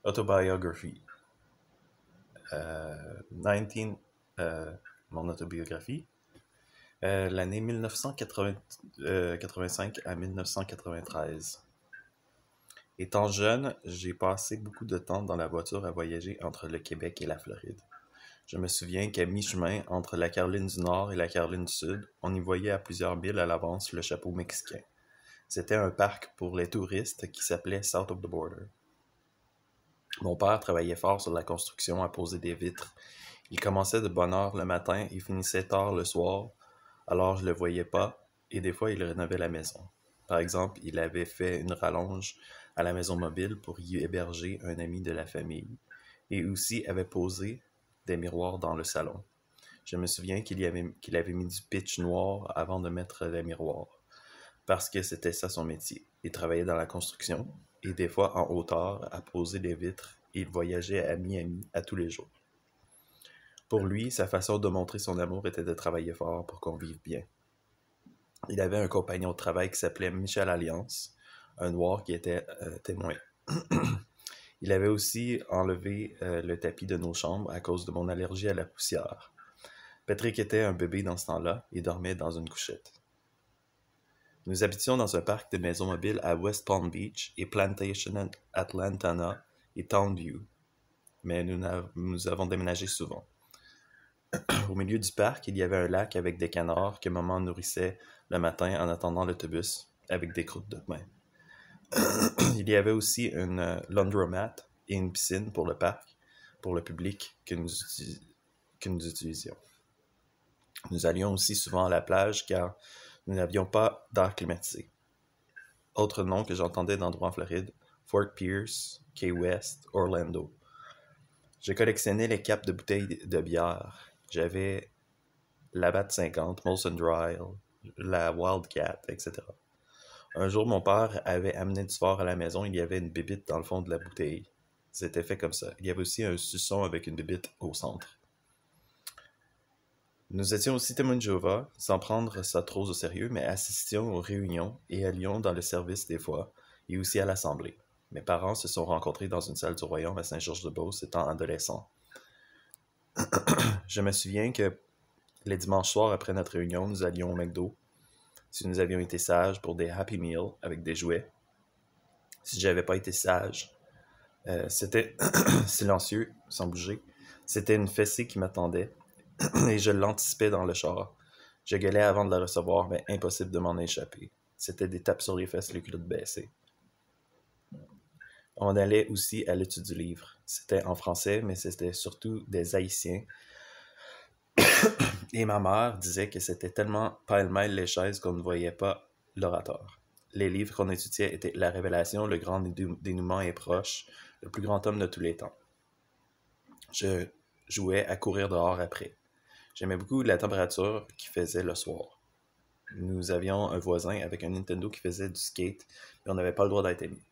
Autobiography. 19, mon autobiographie. L'année 1985 à 1993. Étant jeune, j'ai passé beaucoup de temps dans la voiture à voyager entre le Québec et la Floride. Je me souviens qu'à mi-chemin entre la Caroline du Nord et la Caroline du Sud, on y voyait à plusieurs milles à l'avance le chapeau mexicain. C'était un parc pour les touristes qui s'appelait South of the Border. Mon père travaillait fort sur la construction à poser des vitres. Il commençait de bonne heure le matin et finissait tard le soir, alors je le voyais pas, et des fois il rénovait la maison. Par exemple, il avait fait une rallonge à la maison mobile pour y héberger un ami de la famille, et aussi avait posé des miroirs dans le salon. Je me souviens qu'il avait mis du pitch noir avant de mettre les miroirs, parce que c'était ça son métier. Il travaillait dans la construction, et des fois en hauteur, à poser des vitres, et il voyageait à Miami à tous les jours. Pour lui, sa façon de montrer son amour était de travailler fort pour qu'on vive bien. Il avait un compagnon de travail qui s'appelait Michel Alliance, un noir qui était témoin. Il avait aussi enlevé le tapis de nos chambres à cause de mon allergie à la poussière. Patrick était un bébé dans ce temps-là et dormait dans une couchette. Nous habitions dans un parc de maisons mobiles à West Palm Beach et Plantation at Lantana et Townview, mais nous avons déménagé souvent. Au milieu du parc, il y avait un lac avec des canards que maman nourrissait le matin en attendant l'autobus avec des croûtes de pain. Il y avait aussi une laundromat et une piscine pour le parc, pour le public que nous utilisions. Nous allions aussi souvent à la plage car nous n'avions pas d'air climatisé. Autre nom que j'entendais d'endroits en Floride, Fort Pierce, Key West, Orlando. Je collectionnais les capes de bouteilles de bière. J'avais la Bat 50, Molson Dry, la Wildcat, etc. Un jour, mon père avait amené du fort à la maison. Il y avait une bébite dans le fond de la bouteille. C'était fait comme ça. Il y avait aussi un suçon avec une bébite au centre. Nous étions aussi témoins de Jéhovah, sans prendre ça trop au sérieux, mais assistions aux réunions et allions dans le service des fois, et aussi à l'assemblée. Mes parents se sont rencontrés dans une salle du royaume à Saint-Georges-de-Beauce étant adolescents. Je me souviens que les dimanches soirs après notre réunion, nous allions au McDo. Si nous avions été sages pour des Happy Meals avec des jouets. Si j'avais pas été sage, c'était silencieux, sans bouger. C'était une fessée qui m'attendait et je l'anticipais dans le char. Je gueulais avant de la recevoir, mais impossible de m'en échapper. C'était des tapes sur les fesses, les culottes baissées. On allait aussi à l'étude du livre. C'était en français, mais c'était surtout des Haïtiens. Et ma mère disait que c'était tellement pêle-mêle les chaises qu'on ne voyait pas l'orateur. Les livres qu'on étudiait étaient La Révélation, Le grand dénouement est proche, Le plus grand homme de tous les temps. Je jouais à courir dehors après. J'aimais beaucoup la température qu'il faisait le soir. Nous avions un voisin avec un Nintendo qui faisait du skate, mais on n'avait pas le droit d'être amis.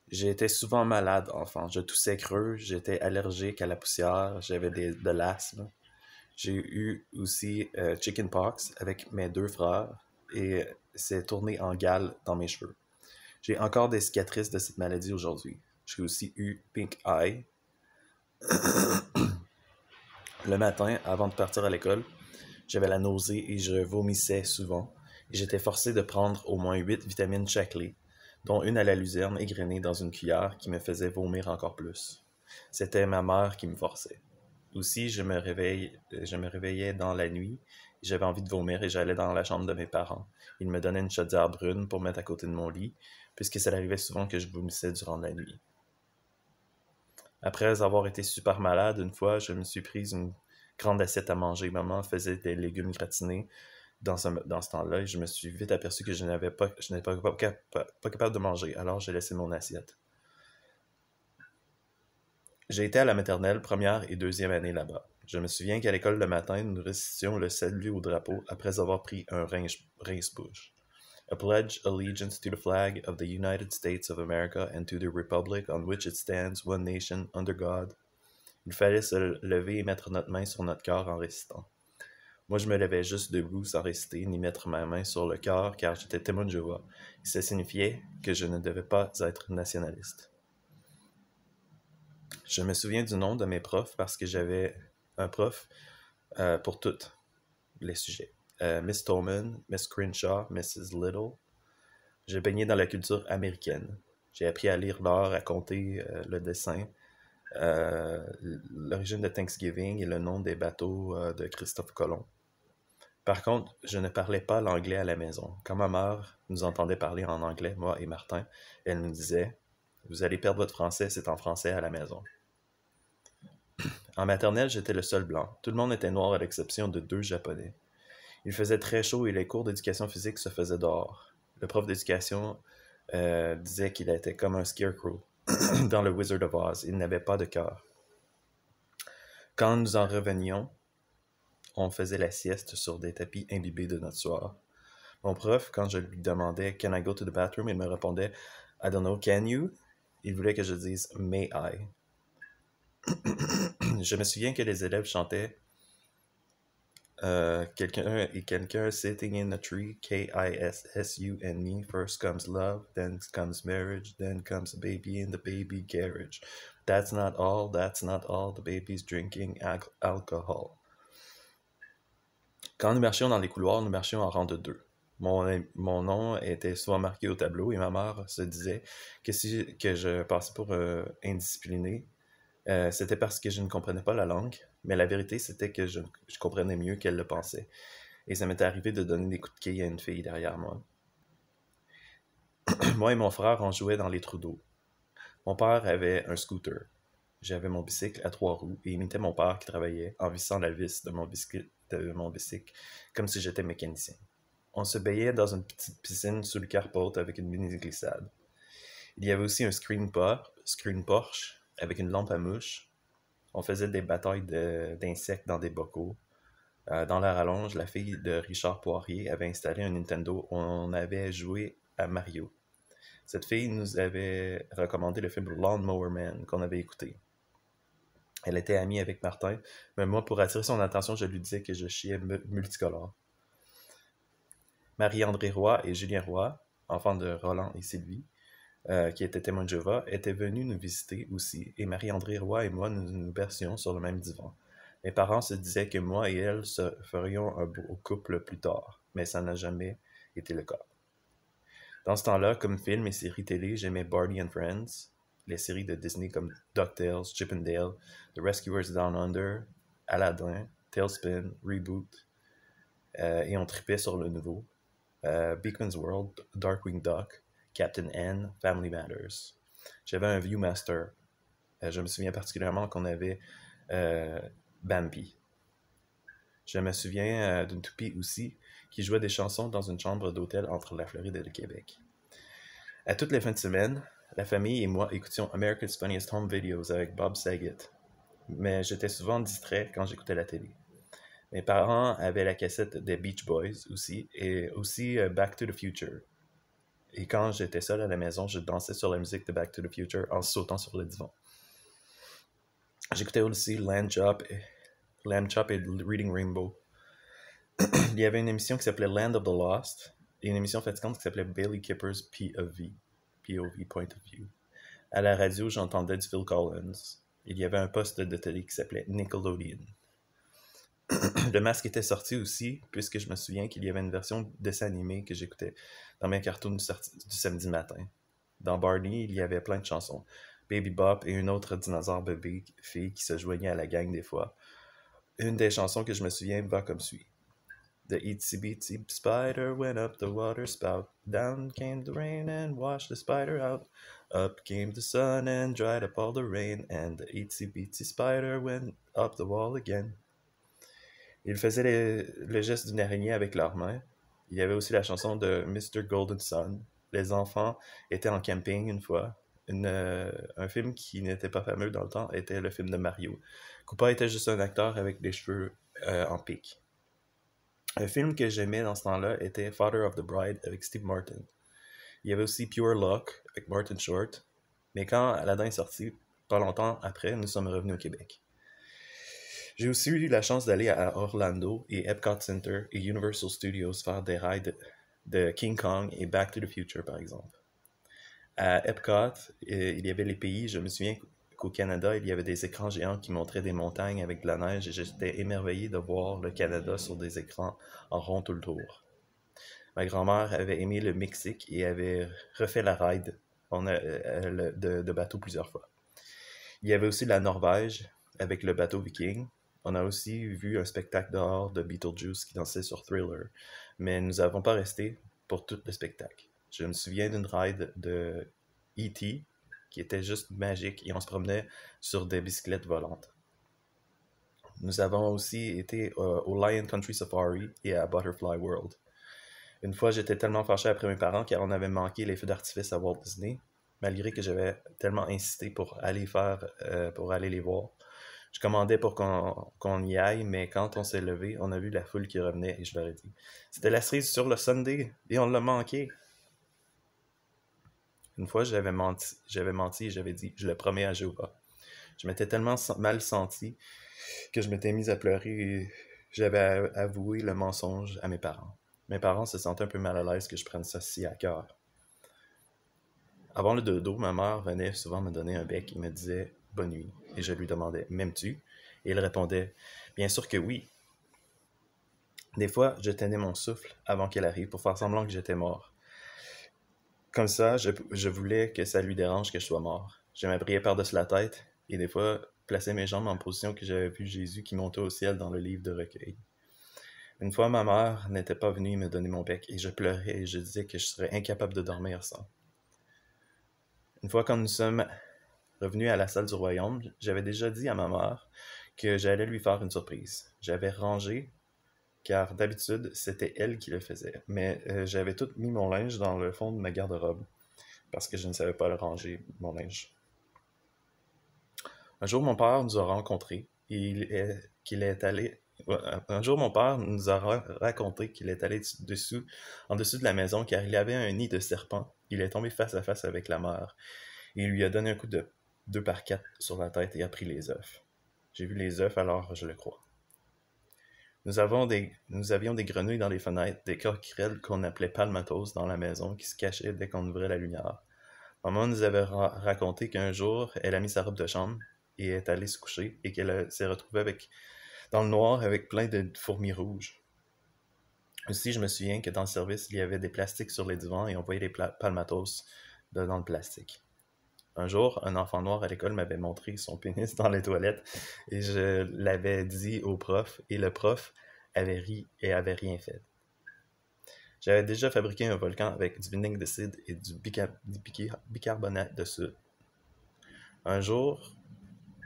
J'étais souvent malade, enfant. Je toussais creux, j'étais allergique à la poussière, j'avais de l'asthme. J'ai eu aussi chickenpox avec mes 2 frères et c'est tourné en gale dans mes cheveux. J'ai encore des cicatrices de cette maladie aujourd'hui. J'ai aussi eu pink eye. Le matin, avant de partir à l'école, j'avais la nausée et je vomissais souvent. Et j'étais forcé de prendre au moins 8 vitamines Shaklee, dont une à la luzerne égrenée dans une cuillère qui me faisait vomir encore plus. C'était ma mère qui me forçait. Aussi, je me réveillais dans la nuit, j'avais envie de vomir et j'allais dans la chambre de mes parents. Ils me donnaient une chaudière brune pour mettre à côté de mon lit, puisque ça arrivait souvent que je vomissais durant la nuit. Après avoir été super malade, une fois, je me suis prise une grande assiette à manger. Maman faisait des légumes gratinés dans ce temps-là et je me suis vite aperçu que je n'étais pas capable de manger, alors j'ai laissé mon assiette. J'ai été à la maternelle première et deuxième année là-bas. Je me souviens qu'à l'école le matin, nous récitions le salut au drapeau après avoir pris un rince-bouche. A pledge allegiance to the flag of the United States of America and to the republic on which it stands, one nation, under God. Il fallait se lever et mettre notre main sur notre cœur en récitant. Moi, je me levais juste debout sans réciter ni mettre ma main sur le cœur car j'étais témoin de Jéhovah et ça signifiait que je ne devais pas être nationaliste. Je me souviens du nom de mes profs parce que j'avais un prof pour tous les sujets. Miss Tolman, Miss Crenshaw, Mrs. Little. J'ai baigné dans la culture américaine. J'ai appris à lire l'art, à compter le dessin, l'origine de Thanksgiving et le nom des bateaux de Christophe Colomb. Par contre, je ne parlais pas l'anglais à la maison. Quand ma mère nous entendait parler en anglais, moi et Martin, elle nous disait « Vous allez perdre votre français, c'est en français à la maison. » En maternelle, j'étais le seul blanc. Tout le monde était noir à l'exception de 2 Japonais. Il faisait très chaud et les cours d'éducation physique se faisaient dehors. Le prof d'éducation disait qu'il était comme un scarecrow dans le Wizard of Oz. Il n'avait pas de cœur. Quand nous en revenions, on faisait la sieste sur des tapis imbibés de notre soir. Mon prof, quand je lui demandais « Can I go to the bathroom? » il me répondait « I don't know, can you? » Il voulait que je dise « May I? » Je me souviens que les élèves chantaient quelqu'un sitting in a tree, Kissu and me. First comes love, then comes marriage, then comes a baby in the baby carriage. That's not all, the baby's drinking alcohol. Quand nous marchions dans les couloirs, nous marchions en rang de 2. Mon nom était souvent marqué au tableau et ma mère se disait que si que je passais pour indiscipliné, c'était parce que je ne comprenais pas la langue, mais la vérité c'était que je comprenais mieux qu'elle le pensait. Et ça m'était arrivé de donner des coups de quille à une fille derrière moi. Moi et mon frère, on jouait dans les trous d'eau. Mon père avait un scooter. J'avais mon bicycle à 3 roues et imitais mon père qui travaillait en vissant la vis de mon bicycle comme si j'étais mécanicien. On se baignait dans une petite piscine sous le carport avec une mini-glissade. Il y avait aussi un screen porche avec une lampe à mouche. On faisait des batailles d'insectes dans des bocaux. Dans la rallonge, la fille de Richard Poirier avait installé un Nintendo où on avait joué à Mario. Cette fille nous avait recommandé le film Lawnmower Man qu'on avait écouté. Elle était amie avec Martin, mais moi, pour attirer son attention, je lui disais que je chiais multicolore. Marie-André Roy et Julien Roy, enfants de Roland et Sylvie, qui étaient témoins de Jéhovah, étaient venus nous visiter aussi, et Marie-André Roy et moi nous bercions sur le même divan. Mes parents se disaient que moi et elle ferions un beau couple plus tard, mais ça n'a jamais été le cas. Dans ce temps-là, comme film et séries télé, j'aimais Barney and Friends, les séries de Disney comme DuckTales, Chip 'n Dale, The Rescuers Down Under, Aladdin, Tailspin, Reboot, et on tripait sur le nouveau. Beacon's World, Darkwing Duck, Captain N, Family Matters. J'avais un Viewmaster. Je me souviens particulièrement qu'on avait Bambi. Je me souviens d'une toupie aussi qui jouait des chansons dans une chambre d'hôtel entre la Floride et le Québec. À toutes les fins de semaine, la famille et moi écoutions America's Funniest Home Videos avec Bob Saget. Mais j'étais souvent distrait quand j'écoutais la télé. Mes parents avaient la cassette des Beach Boys aussi, et aussi Back to the Future. Et quand j'étais seul à la maison, je dansais sur la musique de Back to the Future en sautant sur le divan. J'écoutais aussi Lamb Chop et Reading Rainbow. Il y avait une émission qui s'appelait Land of the Lost et une émission fatigante qui s'appelait Bailey Kipper's POV, Point of View. À la radio, j'entendais du Phil Collins. Il y avait un poste de télé qui s'appelait Nickelodeon. Le Masque était sorti aussi, puisque je me souviens qu'il y avait une version dessin animé que j'écoutais dans mes cartoons du samedi matin. Dans Barney, il y avait plein de chansons. Baby Bop et une autre dinosaure bébé fille qui se joignait à la gang des fois. Une des chansons que je me souviens va comme suit. The itsy bitsy spider went up the water spout. Down came the rain and washed the spider out. Up came the sun and dried up all the rain. And the itsy bitsy spider went up the wall again. Ils faisaient le geste d'une araignée avec leurs mains. Il y avait aussi la chanson de Mr. Golden Sun. Les enfants étaient en camping une fois. Un film qui n'était pas fameux dans le temps était le film de Mario. Koopa était juste un acteur avec des cheveux en pique. Un film que j'aimais dans ce temps-là était Father of the Bride avec Steve Martin. Il y avait aussi Pure Luck avec Martin Short. Mais quand Aladdin est sorti, pas longtemps après, nous sommes revenus au Québec. J'ai aussi eu la chance d'aller à Orlando et Epcot Center et Universal Studios faire des rides de King Kong et Back to the Future, par exemple. À Epcot, il y avait les pays, je me souviens qu'au Canada, il y avait des écrans géants qui montraient des montagnes avec de la neige et j'étais émerveillé de voir le Canada sur des écrans en rond tout le tour. Ma grand-mère avait aimé le Mexique et avait refait la ride de bateau plusieurs fois. Il y avait aussi la Norvège avec le bateau Viking. On a aussi vu un spectacle dehors de Beetlejuice qui dansait sur Thriller, mais nous n'avons pas resté pour tout le spectacle. Je me souviens d'une ride de E.T. qui était juste magique et on se promenait sur des bicyclettes volantes. Nous avons aussi été au Lion Country Safari et à Butterfly World. Une fois, j'étais tellement fâché après mes parents car on avait manqué les feux d'artifice à Walt Disney, malgré que j'avais tellement insisté pour aller les voir. Je commandais pour qu'on y aille, mais quand on s'est levé, on a vu la foule qui revenait et je leur ai dit « C'était la cerise sur le Sunday et on l'a manqué! » Une fois, j'avais menti et j'avais dit « Je le promets à Jéhovah. » Je m'étais tellement mal senti que je m'étais mis à pleurer et j'avais avoué le mensonge à mes parents. Mes parents se sentaient un peu mal à l'aise que je prenne ça si à cœur. Avant le dodo, ma mère venait souvent me donner un bec et me disait « Bonne nuit » et je lui demandais « M'aimes-tu » et elle répondait « Bien sûr que oui ». Des fois, je tenais mon souffle avant qu'elle arrive pour faire semblant que j'étais mort. Comme ça, je voulais que ça lui dérange que je sois mort. Je m'abriais par-dessus la tête et des fois plaçais mes jambes en position que j'avais vu Jésus qui montait au ciel dans le livre de recueil. Une fois, ma mère n'était pas venue me donner mon bec et je pleurais et je disais que je serais incapable de dormir sans. Une fois, quand nous sommes revenus à la salle du royaume, j'avais déjà dit à ma mère que j'allais lui faire une surprise. J'avais rangé, car d'habitude, c'était elle qui le faisait, mais j'avais tout mis mon linge dans le fond de ma garde-robe, parce que je ne savais pas le ranger, mon linge. Un jour, mon père nous a rencontrés, Un jour, mon père nous a raconté qu'il est allé en dessous de la maison car il y avait un nid de serpents. Il est tombé face à face avec la mère. Il lui a donné un coup de 2x4 sur la tête et a pris les œufs. J'ai vu les œufs, alors je le crois. Nous avions des grenouilles dans les fenêtres, des coquerelles qu'on appelait palmatos dans la maison qui se cachaient dès qu'on ouvrait la lumière. Maman nous avait raconté qu'un jour, elle a mis sa robe de chambre et est allée se coucher et qu'elle s'est retrouvée dans le noir avec plein de fourmis rouges. Aussi, je me souviens que dans le service, il y avait des plastiques sur les divans et on voyait les palmatos dans le plastique. Un jour, un enfant noir à l'école m'avait montré son pénis dans les toilettes et je l'avais dit au prof et le prof avait ri et avait rien fait. J'avais déjà fabriqué un volcan avec du vinaigre de cidre et du bicarbonate de soude. Un jour,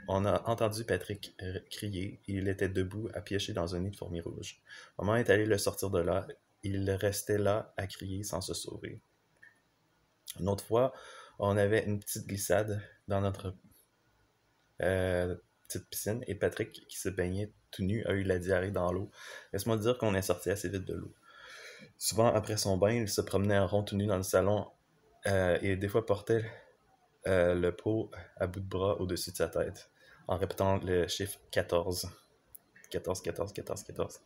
on a entendu Patrick crier et il était debout à piocher dans un nid de fourmis rouges. Maman est allée le sortir de là. Il restait là à crier sans se sauver. Une autre fois, on avait une petite glissade dans notre petite piscine et Patrick, qui se baignait tout nu, a eu la diarrhée dans l'eau. Laisse-moi dire qu'on est sorti assez vite de l'eau. Souvent, après son bain, il se promenait en rond tout nu dans le salon et des fois portait le pot à bout de bras au-dessus de sa tête en répétant le chiffre 14. 14, 14, 14, 14.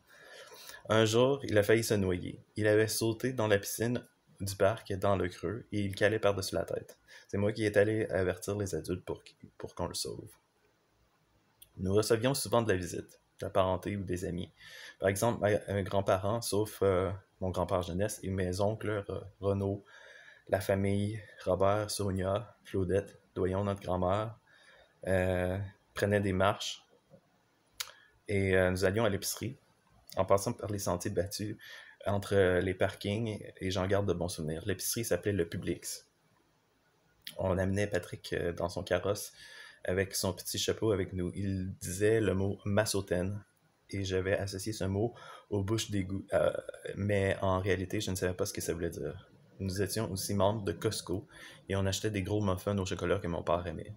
Un jour, il a failli se noyer. Il avait sauté dans la piscine du parc dans le creux et il calait par-dessus la tête. C'est moi qui est allé avertir les adultes pour qu'on le sauve. Nous recevions souvent de la visite, de la parenté ou des amis. Par exemple, un grand-parent, sauf mon grand-père jeunesse et mes oncles Renaud, la famille, Robert, Sonia, Claudette, Doyon, notre grand-mère, prenaient des marches et nous allions à l'épicerie en passant par les sentiers battus entre les parkings et j'en garde de bons souvenirs. L'épicerie s'appelait le Publix. On amenait Patrick dans son carrosse avec son petit chapeau avec nous. Il disait le mot massotaine et j'avais associé ce mot aux bouches d'égout, mais en réalité, je ne savais pas ce que ça voulait dire. Nous étions aussi membres de Costco et on achetait des gros muffins au chocolat que mon père aimait.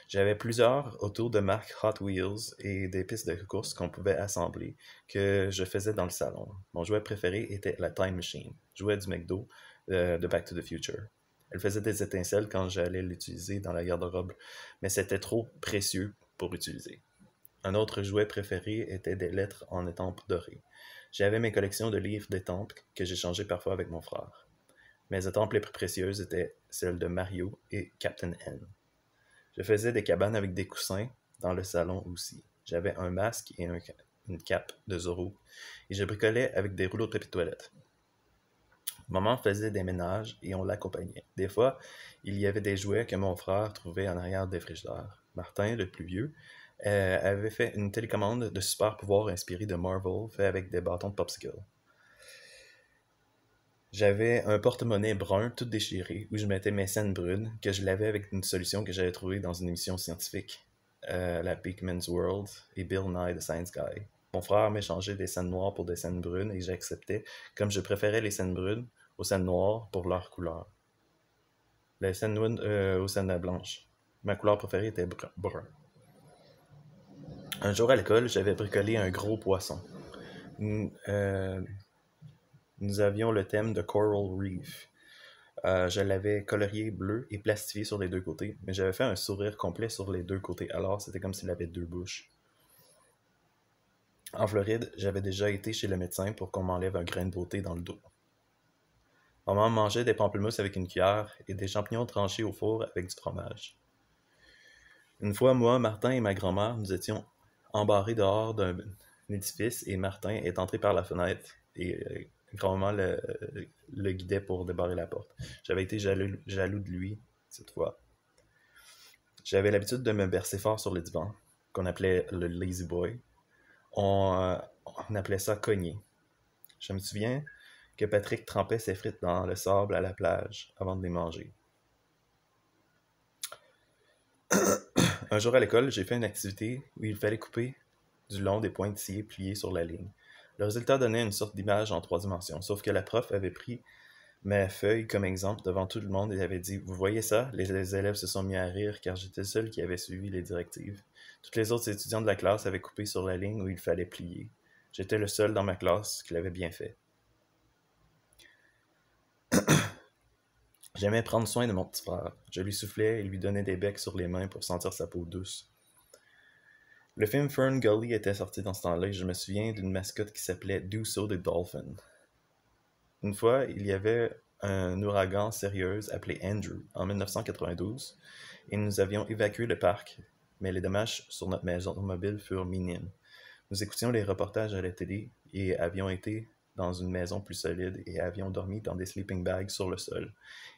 J'avais plusieurs autos de marque Hot Wheels et des pistes de course qu'on pouvait assembler que je faisais dans le salon. Mon jouet préféré était la Time Machine, jouet du McDo de Back to the Future. Elle faisait des étincelles quand j'allais l'utiliser dans la garde-robe, mais c'était trop précieux pour utiliser. Un autre jouet préféré était des lettres en étampes dorées. J'avais mes collections de livres d'étampes que j'échangeais parfois avec mon frère. Mes étampes les plus précieuses étaient celles de Mario et Captain N. Je faisais des cabanes avec des coussins dans le salon aussi. J'avais un masque et une cape de Zorro, et je bricolais avec des rouleaux de papier de toilette. Maman faisait des ménages et on l'accompagnait. Des fois, il y avait des jouets que mon frère trouvait en arrière des frigidaires. Martin, le plus vieux, avait fait une télécommande de super pouvoirs inspirée de Marvel, fait avec des bâtons de popsicle. J'avais un porte-monnaie brun tout déchiré où je mettais mes scènes brunes que je lavais avec une solution que j'avais trouvée dans une émission scientifique, la Beakman's World et Bill Nye the Science Guy. Mon frère m'échangeait des scènes noires pour des scènes brunes et j'acceptais, comme je préférais les scènes brunes aux scènes noires pour leur couleur. Les scènes brunes aux scènes blanches. Ma couleur préférée était brun. Un jour à l'école, j'avais bricolé un gros poisson. Nous avions le thème de Coral Reef. Je l'avais colorié bleu et plastifié sur les deux côtés, mais j'avais fait un sourire complet sur les deux côtés, alors c'était comme s'il avait deux bouches. En Floride, j'avais déjà été chez le médecin pour qu'on m'enlève un grain de beauté dans le dos. Maman mangeait des pamplemousses avec une cuillère et des champignons tranchés au four avec du fromage. Une fois, moi, Martin et ma grand-mère, nous étions embarrés dehors d'un édifice et Martin est entré par la fenêtre et grand-maman le guidait pour débarrer la porte. J'avais été jaloux de lui cette fois. J'avais l'habitude de me bercer fort sur le divan, qu'on appelait le lazy boy. On appelait ça cogner. Je me souviens que Patrick trempait ses frites dans le sable à la plage avant de les manger. Un jour à l'école, j'ai fait une activité où il fallait couper du long des pointillés pliés sur la ligne. Le résultat donnait une sorte d'image en 3 dimensions, sauf que la prof avait pris ma feuille comme exemple devant tout le monde et avait dit « Vous voyez ça? » Les élèves se sont mis à rire car j'étais le seul qui avait suivi les directives. Tous les autres étudiants de la classe avaient coupé sur la ligne où il fallait plier. J'étais le seul dans ma classe qui l'avait bien fait. J'aimais prendre soin de mon petit frère. Je lui soufflais et lui donnais des becs sur les mains pour sentir sa peau douce. Le film Fern Gully était sorti dans ce temps-là et je me souviens d'une mascotte qui s'appelait Deuceau the Dolphin. Une fois, il y avait un ouragan sérieux appelé Andrew en 1992 et nous avions évacué le parc, mais les dommages sur notre maison mobile furent minimes. Nous écoutions les reportages à la télé et avions été dans une maison plus solide et avions dormi dans des sleeping bags sur le sol.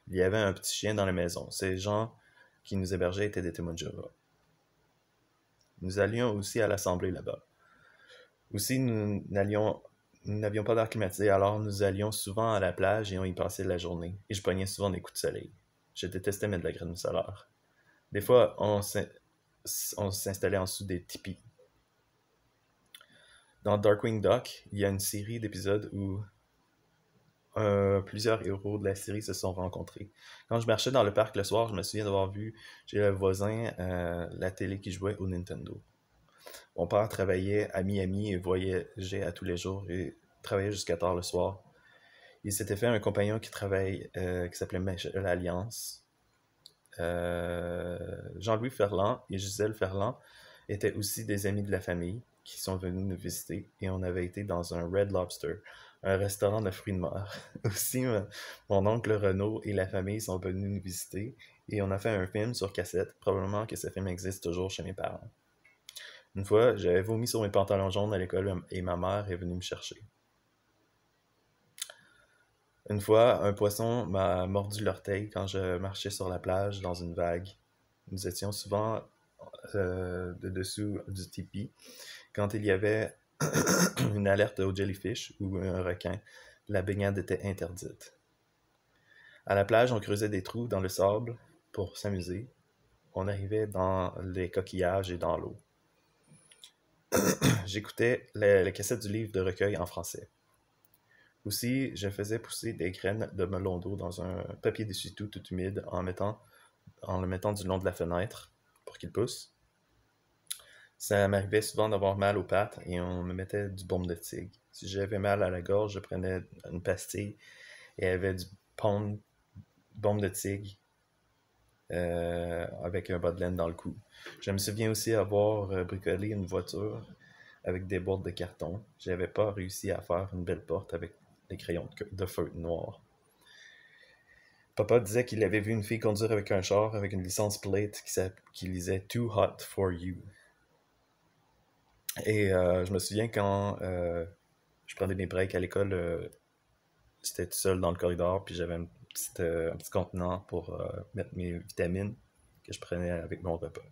Il y avait un petit chien dans la maison. Ces gens qui nous hébergeaient étaient des témoins de Jéhovah. Nous allions aussi à l'assemblée là-bas. Aussi, nous n'avions pas d'air climatisé, alors nous allions souvent à la plage et on y passait la journée. Et je pognais souvent des coups de soleil. Je détestais mettre de la graine solaire. Des fois, on s'installait en dessous des tipis. Dans Darkwing Duck, il y a une série d'épisodes où plusieurs héros de la série se sont rencontrés. Quand je marchais dans le parc le soir, je me souviens d'avoir vu chez le voisin la télé qui jouait au Nintendo. Mon père travaillait à Miami et voyageait à tous les jours et travaillait jusqu'à tard le soir. Il s'était fait un compagnon qui s'appelait Michel Alliance. Jean-Louis Ferland et Gisèle Ferland étaient aussi des amis de la famille qui sont venus nous visiter et on avait été dans un Red Lobster, un restaurant de fruits de mer. Aussi, mon oncle Renaud et la famille sont venus nous visiter et on a fait un film sur cassette. Probablement que ce film existe toujours chez mes parents. Une fois, j'avais vomi sur mes pantalons jaunes à l'école et ma mère est venue me chercher. Une fois, un poisson m'a mordu l'orteil quand je marchais sur la plage dans une vague. Nous étions souvent de dessous du tipi. Quand il y avait une alerte au jellyfish ou un requin, la baignade était interdite. À la plage, on creusait des trous dans le sable pour s'amuser. On arrivait dans les coquillages et dans l'eau. J'écoutais les cassettes du livre de recueil en français. Aussi, je faisais pousser des graines de melon d'eau dans un papier d'essuie-tout tout humide en le mettant du long de la fenêtre pour qu'il pousse. Ça m'arrivait souvent d'avoir mal aux pattes et on me mettait du baume de tigre. Si j'avais mal à la gorge, je prenais une pastille et il y avait du baume de tigre avec un bas de laine dans le cou. Je me souviens aussi avoir bricolé une voiture avec des boîtes de carton. J'avais pas réussi à faire une belle porte avec des crayons de feutre noir. Papa disait qu'il avait vu une fille conduire avec un char avec une licence plate qui lisait Too Hot for You. Et je me souviens quand je prenais mes breaks à l'école, c'était tout seul dans le corridor, puis j'avais un petit contenant pour mettre mes vitamines que je prenais avec mon repas.